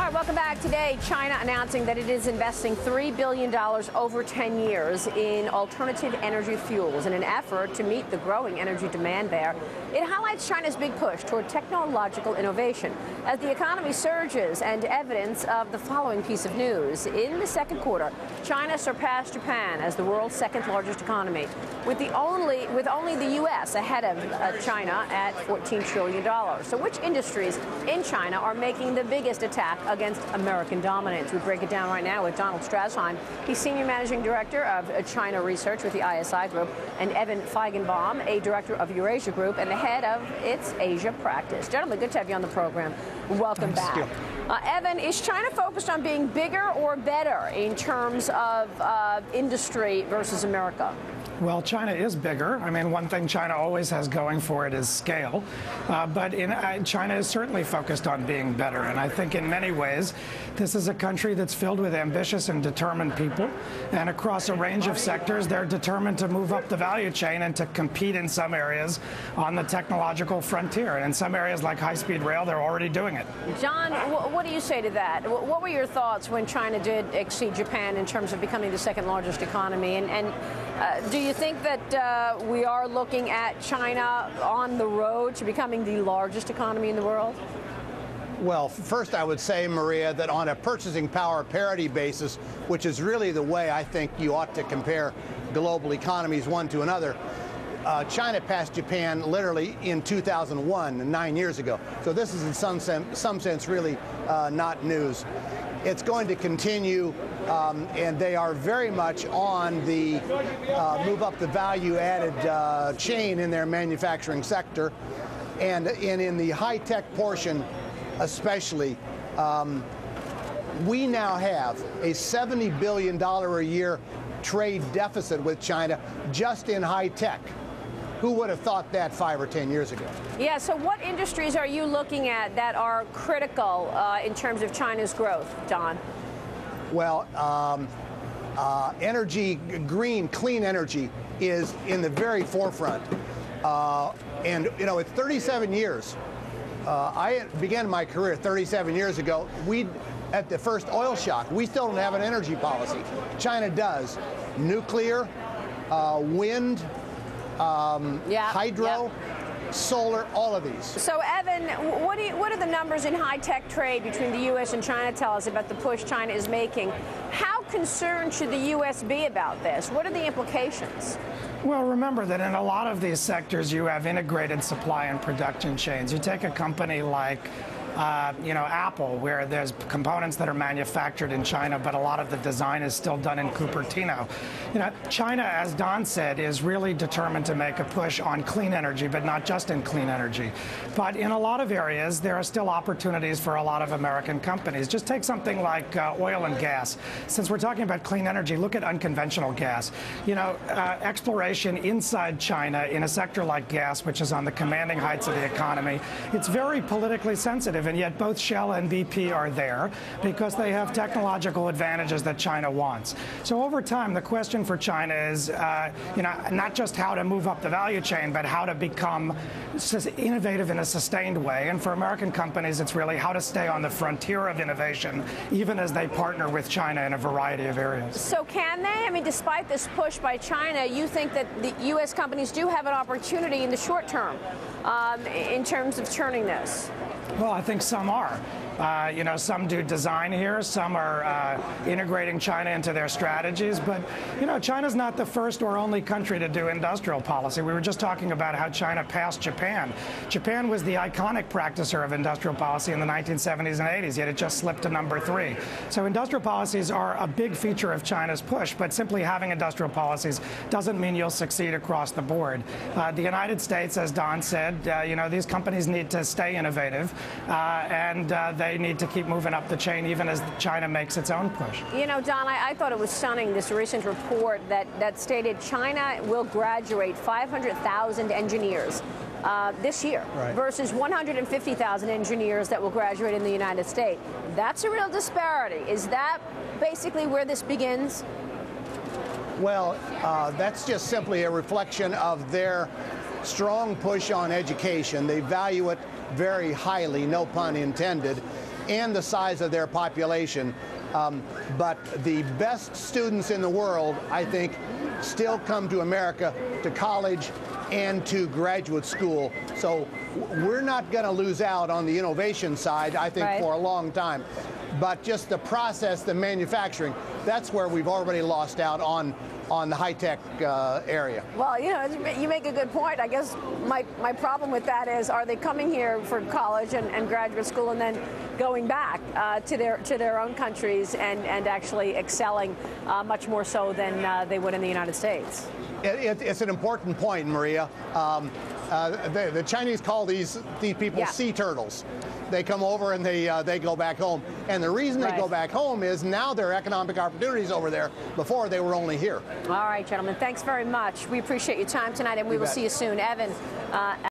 right, welcome back. Today, China announcing that it is investing $3 billion over 10 years in alternative energy fuels in an effort to meet the growing energy demand there. It highlights China's big push toward technological innovation as the economy surges, and evidence of the following piece of news. In the second quarter, China surpassed Japan as the world's second largest economy, with only the U.S. ahead of China at $14 trillion. So which industries in China are making the biggest attack against American dominance? We break it down right now with Donald Strasheim. He's Senior Managing Director of China Research with the ISI Group, and Evan Feigenbaum, a Director of Eurasia Group and the head of its Asia practice. Gentlemen, good to have you on the program. Welcome back. Evan, is China focused on being bigger or better in terms of industry versus America? Well, China is bigger. I mean, one thing China always has going for it is scale. But China is certainly focused on being better. And I think in many ways, this is a country that's filled with ambitious and determined people. And across a range of sectors, they're determined to move up the value chain and to compete in some areas on the technological frontier. And in some areas like high-speed rail, they're already doing it. John, what do you say to that? What were your thoughts when China did exceed Japan in terms of becoming the second largest economy? And do you think that we are looking at China on the road to becoming the largest economy in the world? Well, first I would say, Maria, that on a purchasing power parity basis, which is really the way I think you ought to compare global economies one to another, China passed Japan literally in 2001, 9 years ago. So this is in some sense really not news. It's going to continue, and they are very much on the move up the value-added chain in their manufacturing sector, and in the high-tech portion especially. We now have a $70 billion a year trade deficit with China just in high-tech. Who would have thought that 5 or 10 years ago? Yeah, so what industries are you looking at that are critical in terms of China's growth, Don? Well, energy, green, clean energy is in the very forefront. And, you know, it's 37 years. I began my career 37 years ago. At the first oil shock, we still don't have an energy policy. China does. Nuclear, wind, hydro, solar, all of these. So, Evan, what are the numbers in high-tech trade between the U.S. and China tell us about the push China is making? How concerned should the U.S. be about this? What are the implications? Well, remember that in a lot of these sectors, you have integrated supply and production chains. You take a company like Apple, where there's components that are manufactured in China, but a lot of the design is still done in Cupertino. China, as Don said, is really determined to make a push on clean energy, but not just in clean energy. But in a lot of areas, there are still opportunities for a lot of American companies. Just take something like oil and gas. Since we're talking about clean energy, look at unconventional gas. Exploration inside China in a sector like gas, which is on the commanding heights of the economy, it's very politically sensitive. And yet both Shell and BP are there because they have technological advantages that China wants. So over time, the question for China is, not just how to move up the value chain, but how to become innovative in a sustained way. And for American companies, it's really how to stay on the frontier of innovation, even as they partner with China in a variety of areas. So can they? I mean, despite this push by China, you think that the U.S. companies do have an opportunity in the short term in terms of turning this? Well, I think some are. Some do design here, some are integrating China into their strategies. But, China's not the first or only country to do industrial policy. We were just talking about how China passed Japan. Japan was the iconic practicer of industrial policy in the 1970s and 80s, yet it just slipped to number 3. So industrial policies are a big feature of China's push, but simply having industrial policies doesn't mean you'll succeed across the board. The United States, as Don said, these companies need to stay innovative, and they need to keep moving up the chain even as China makes its own push. Don, I thought it was stunning, this recent report that stated China will graduate 500,000 engineers this year, right, versus 150,000 engineers that will graduate in the United States. That's a real disparity. Is that basically where this begins? Well, that's just simply a reflection of their strong push on education. They value it very highly, no pun intended. and the size of their population. But the best students in the world, I think, still come to America, to college and to graduate school. So we're not going to lose out on the innovation side, I think, for a long time. But just the process, the manufacturing, that's where we've already lost out on the high-tech area. Well, you know, you make a good point. I guess my problem with that is, are they coming here for college and graduate school and then going back to their own countries and actually excelling much more so than they would in the United States? It's an important point, Maria. The Chinese call these people sea turtles. They come over and they go back home. And the reason they go back home is now there are economic opportunities over there. Before, they were only here. All right, gentlemen. Thanks very much. We appreciate your time tonight, and we will see you soon. Evan.